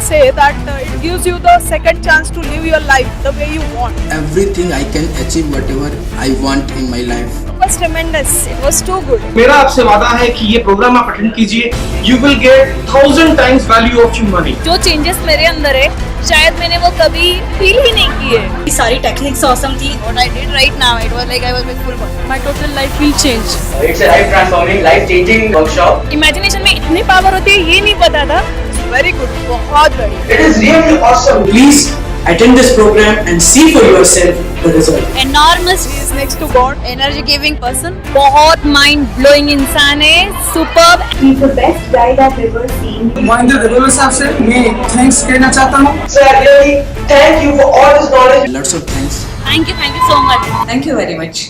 say that it gives you the second chance to live your life the way you want. Everything I can achieve whatever I want in my life. It was tremendous. It was too good. मेरा आपसे वादा है कि ये programme आप attend कीजिए. You will get 1000 times value of your money. जो changes मेरे अंदर है शायद मैंने वो कभी फील ही नहीं किए. सारी टेक्निक्स ऑसम थी. What I did right now, it was like I was with full body. My total life will change. It's a life transforming, life changing workshop. Imagination में इतनी पावर होती है ये नहीं पता था. Very good. बहुत बढ़िया. It is really awesome. Please attend this program and see for yourself the result. Enormous. He is next to God. Energy giving person. बहुत mind blowing इंसान है. Superb. He's the best guide I've ever seen. Mahendra Devalkar साहब से मैं thanks कहना चाहता हूँ. Sir, really, thank you for all this knowledge. Lots of thanks. Thank you so much. Thank you very much.